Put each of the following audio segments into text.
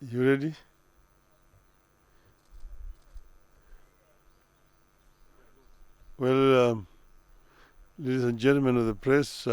You ready? Well, ladies and gentlemen of the press,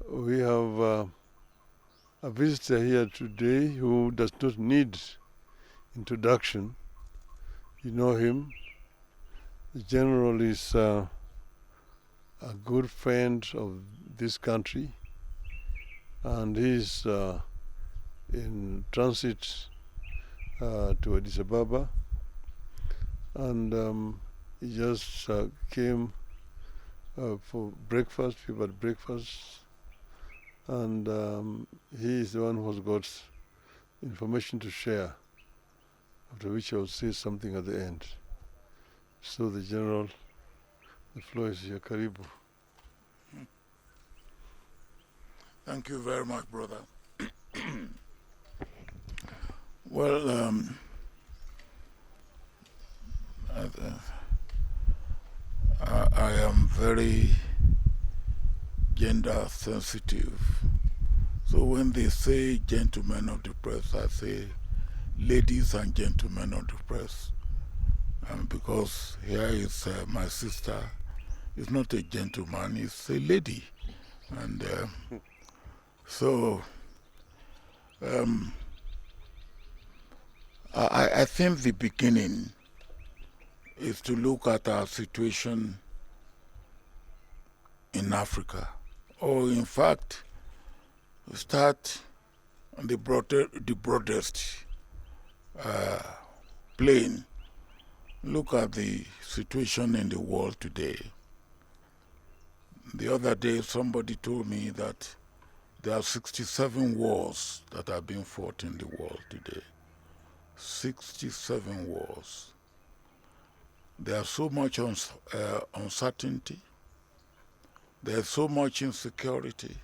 we have a visitor here today who does not need introduction. You know him. The general is a good friend of this country, and he's in transit to Addis Ababa, and he just came for breakfast. People had breakfast, and he is the one who's got information to share, after which I will say something at the end. So the general, the floor is here. Karibu. Thank you very much, brother. Well, I am very gender sensitive. So when they say gentlemen of the press, I say ladies and gentlemen of the press. Because here is my sister. It's not a gentleman, it's a lady. And so I think the beginning is to look at our situation in Africa, or in fact, start on the broadest plane. Look at the situation in the world today. The other day, somebody told me that there are 67 wars that are being fought in the world today. 67 wars. There's so much uncertainty. There's so much insecurity.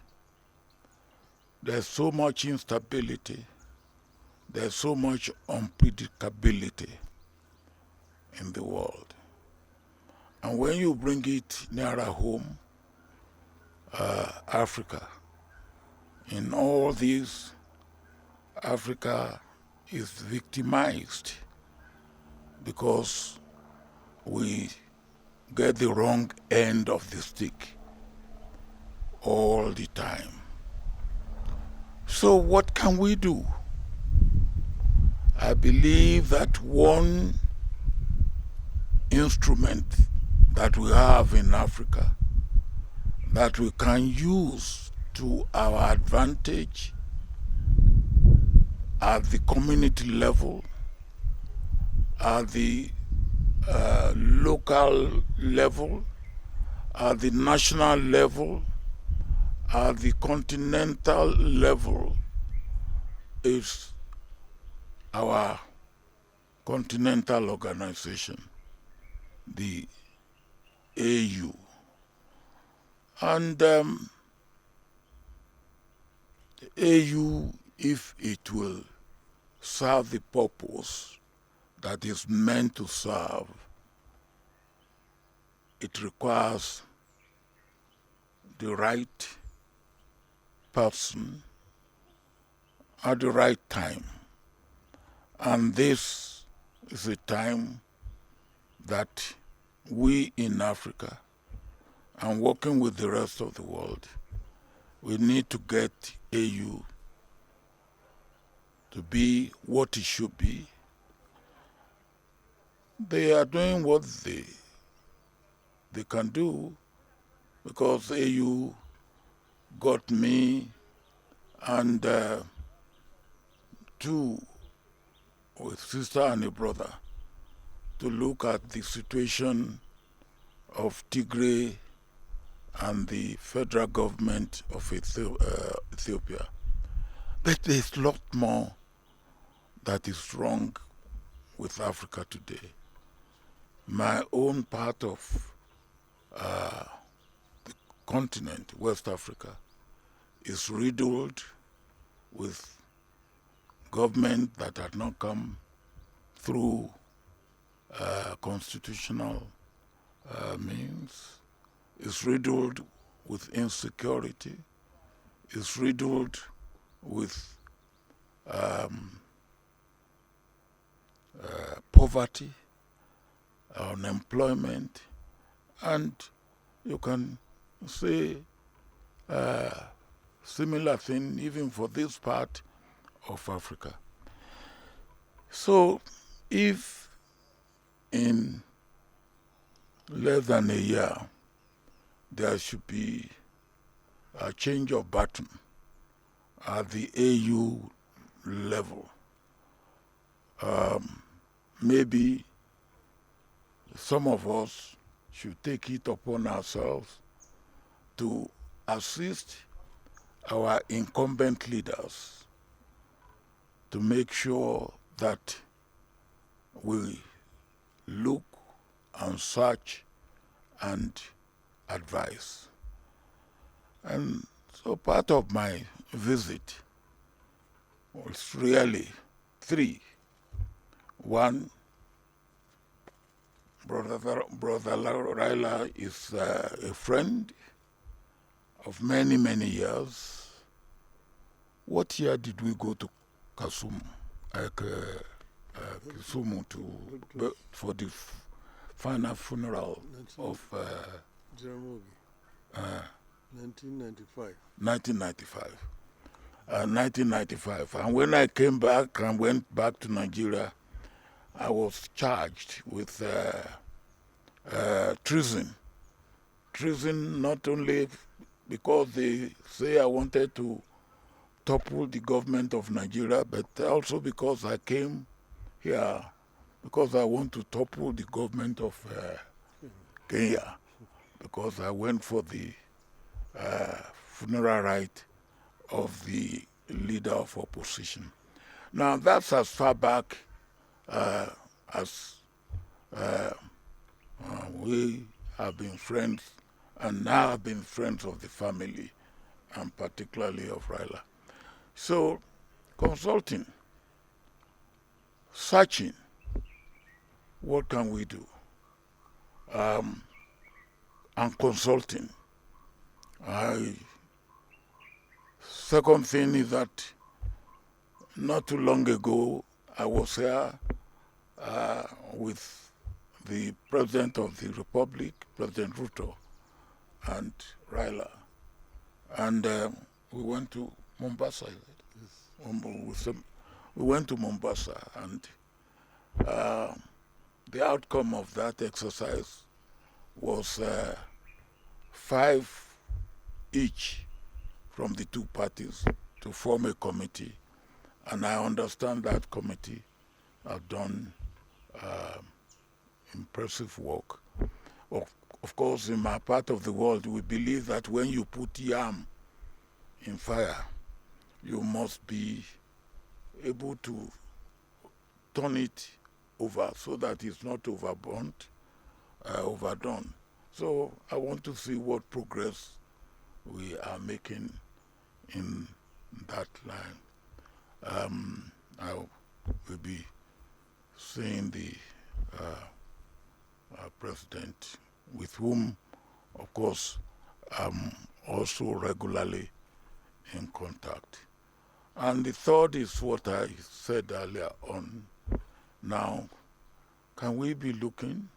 There's so much instability. There's so much unpredictability in the world. And when you bring it nearer home, Africa, in all these, Africa is victimized because we get the wrong end of the stick all the time. So what can we do? I believe that one instrument that we have in Africa that we can use to our advantage at the community level, at the local level, at the national level, at the continental level, is our continental organization, the AU. And the AU, if it will serve the purpose that is meant to serve, it requires the right person at the right time. And this is a time that we in Africa, and working with the rest of the world, we need to get AU to be what it should be. They are doing what they can do, because AU got me and two, with sister and a brother, to look at the situation of Tigray and the federal government of Ethiopia. But there's a lot more that is wrong with Africa today. My own part of the continent, West Africa, is riddled with government that had not come through constitutional means, is riddled with insecurity, is riddled with poverty, unemployment, and you can say similar thing even for this part of Africa. So if in less than a year there should be a change of baton at the AU level, maybe some of us should take it upon ourselves to assist our incumbent leaders to make sure that we look and search and advise. And so part of my visit was really three. One, Brother Raila is a friend of many, many years. What year did we go to Kisumu for the final funeral of Jaramogi. 1995. 1995. 1995. And when I came back and went back to Nigeria, I was charged with treason. Treason not only because they say I wanted to topple the government of Nigeria, but also because I came here because I want to topple the government of Kenya, because I went for the funeral rite of the leader of opposition. Now that's as far back as we have been friends and now have been friends of the family and particularly of Raila. So consulting, searching, what can we do? And consulting. Second thing is that not too long ago, I was here with the President of the Republic, President Ruto, and Raila. And we went to Mombasa. Yes. We went to Mombasa, and the outcome of that exercise was 5 each from the two parties to form a committee. And I understand that committee have done impressive work. Of course, in my part of the world, we believe that when you put yam in fire, you must be able to turn it over so that it's not overburnt, overdone. So I want to see what progress we are making in that line. I will be seeing the president, with whom, of course, I'm also regularly in contact. And the third is what I said earlier on. Now, can we be looking?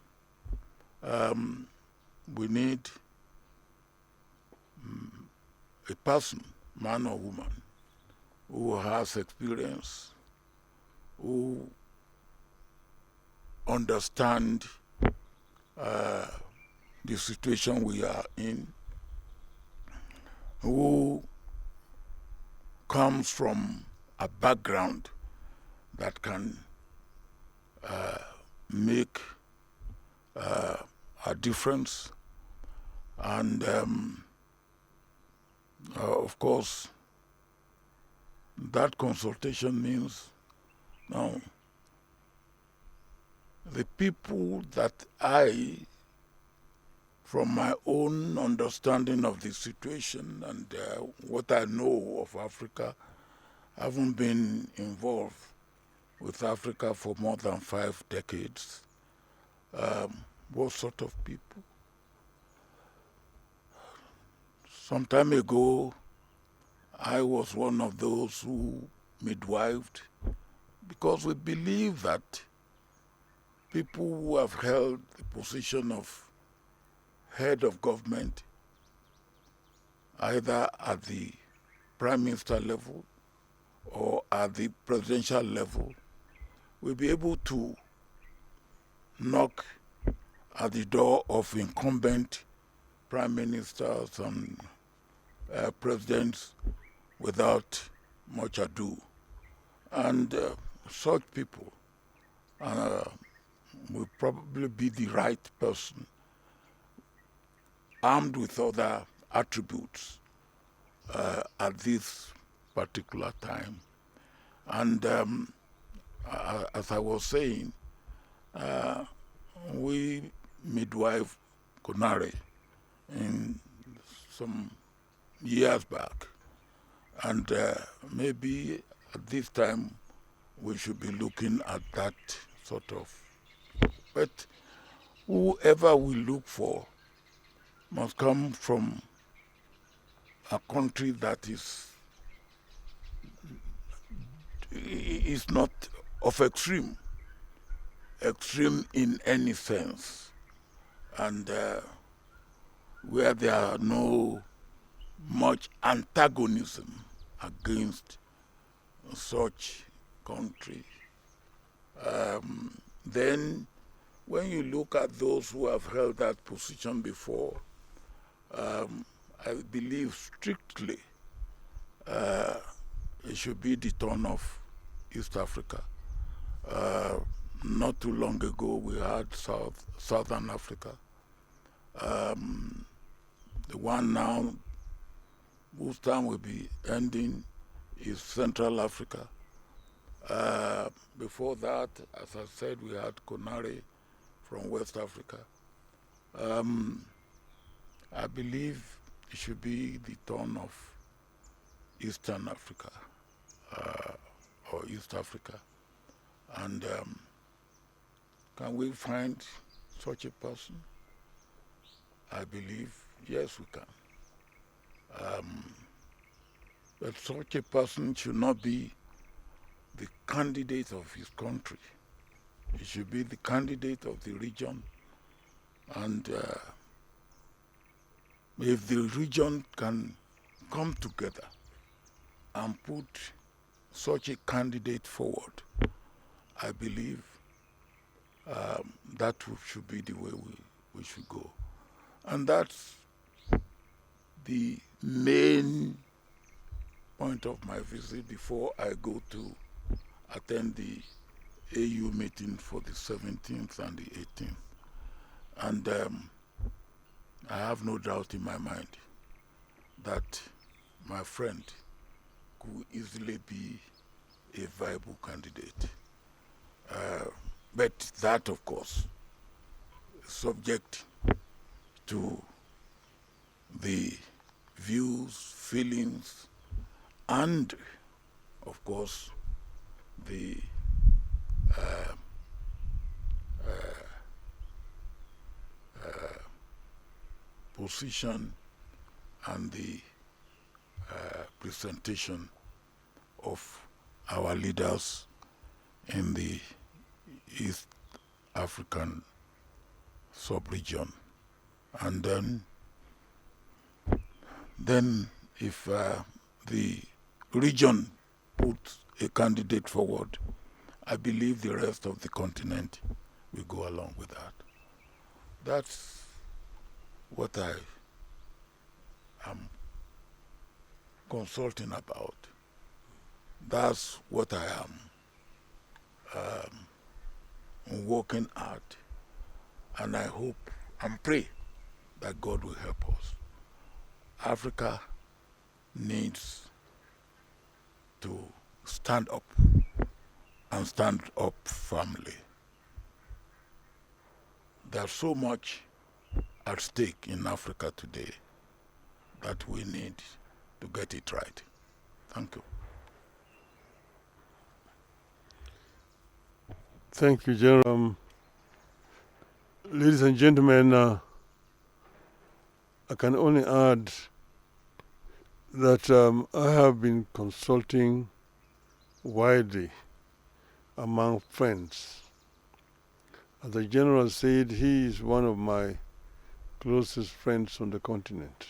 We need a person, man or woman, who has experience, who understand the situation we are in, who comes from a background that can make a difference. And of course, that consultation means now the people that I from my own understanding of the situation and what I know of Africa, having been involved with Africa for more than 5 decades, what sort of people? Some time ago, I was one of those who midwifed because we believe that people who have held the position of head of government, either at the prime minister level or at the presidential level, will be able to knock at the door of incumbent prime ministers and presidents without much ado. And such people will probably be the right person, armed with other attributes at this particular time. And as I was saying, we midwife Konare in some years back, and maybe at this time we should be looking at that sort of. But whoever we look for must come from a country that is not of extreme in any sense, and where there are no much antagonism against such country. Then when you look at those who have held that position before, I believe strictly it should be the turn of East Africa. Not too long ago, we had Southern Africa. The one now whose time will be ending is Central Africa. Before that, as I said, we had Konare from West Africa. I believe it should be the turn of Eastern Africa or East Africa. And can we find such a person? I believe, yes, we can. But such a person should not be the candidate of his country. He should be the candidate of the region. And if the region can come together and put such a candidate forward, I believe that should be the way we should go. And that's the main point of my visit before I go to attend the AU meeting for the 17th and the 18th. And I have no doubt in my mind that my friend could easily be a viable candidate. But that, of course, is subject to the views, feelings, and, of course, the position and the presentation of our leaders in the East African sub-region. And then if the region puts a candidate forward, I believe the rest of the continent will go along with that. That's what I am consulting about. That's what I am working at, and I hope and pray that God will help us. Africa needs to stand up and stand up firmly. There's so much at stake in Africa today that we need to get it right. Thank you. Thank you, General. Ladies and gentlemen, I can only add that I have been consulting widely among friends. As the General said, he is one of my closest friends on the continent.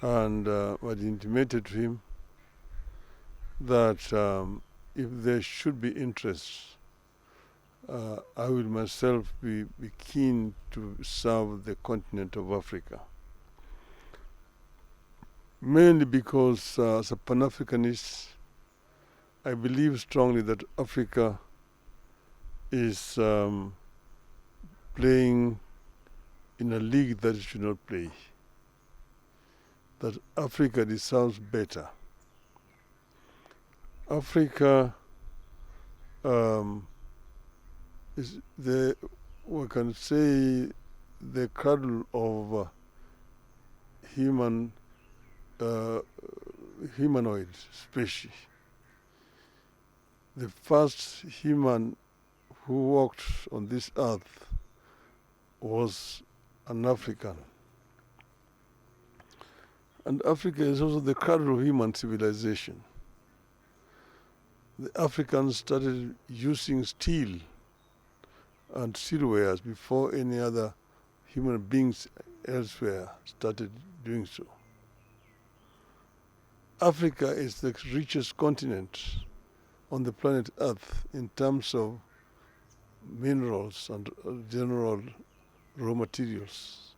And I intimated to him that if there should be interest, I will myself be keen to serve the continent of Africa. Mainly because as a Pan-Africanist, I believe strongly that Africa is playing in a league that it should not play. That Africa deserves better. Africa is we can say, the cradle of humanoid species. The first human who walked on this earth was an African. And Africa is also the cradle of human civilization. The Africans started using steel and steelwares before any other human beings elsewhere started doing so. Africa is the richest continent on the planet Earth in terms of minerals and general raw materials.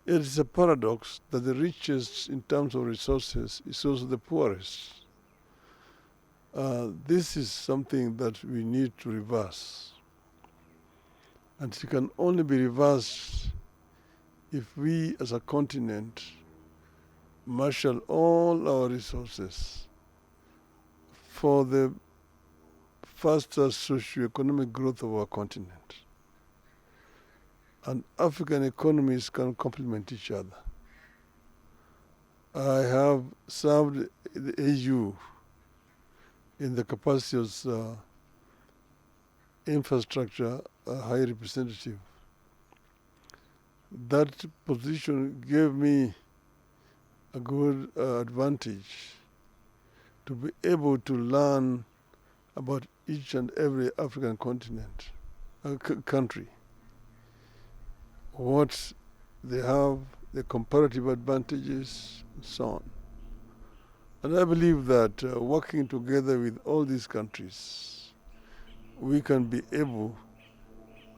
It is a paradox that the richest in terms of resources is also the poorest. This is something that we need to reverse. And it can only be reversed if we as a continent marshal all our resources for the faster socio-economic growth of our continent. And African economies can complement each other. I have served the AU in the capacity as infrastructure high representative. That position gave me a good advantage to be able to learn about each and every African continent, country, what they have, the comparative advantages, and so on. And I believe that working together with all these countries, we can be able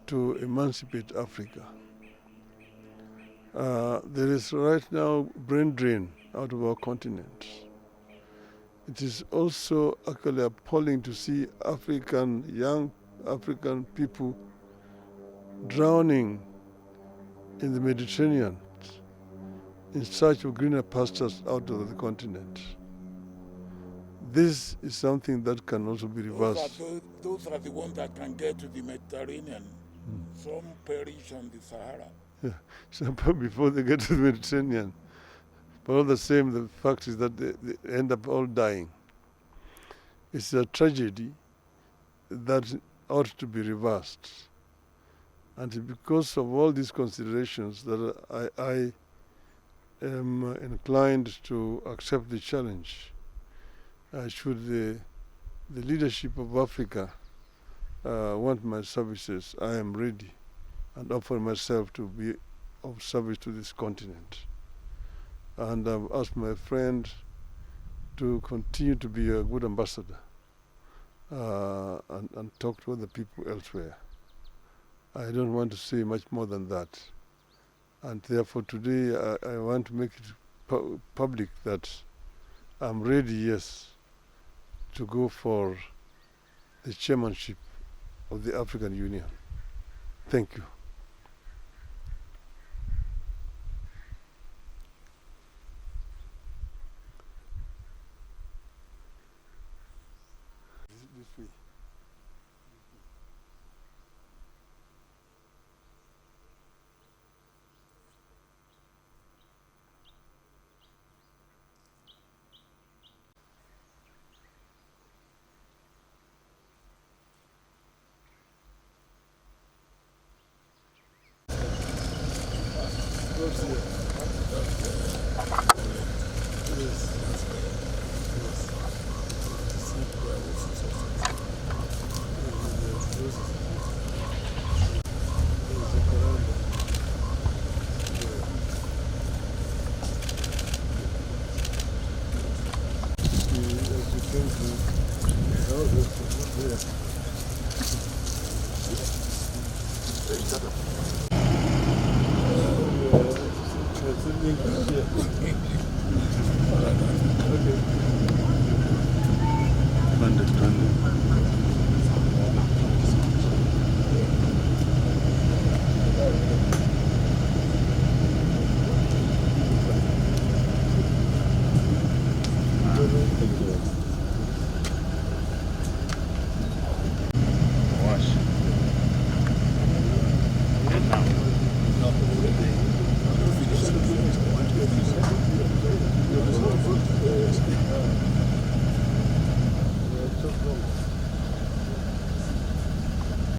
to emancipate Africa. There is right now brain drain out of our continent. It is also actually appalling to see young African people drowning in the Mediterranean in search of greener pastures out of the continent. This is something that can also be reversed. Those are the ones that can get to the Mediterranean. Some perish on the Sahara. Yeah. So before they get to the Mediterranean. But all the same, the fact is that they end up all dying. It's a tragedy that ought to be reversed. And because of all these considerations that I am inclined to accept the challenge. Should the leadership of Africa want my services, I am ready and offer myself to be of service to this continent. And I've asked my friend to continue to be a good ambassador and talk to other people elsewhere. I don't want to say much more than that. And therefore today I want to make it public that I'm ready, yes, to go for the chairmanship of the African Union. Thank you. This way. What's here? Yes. Okay.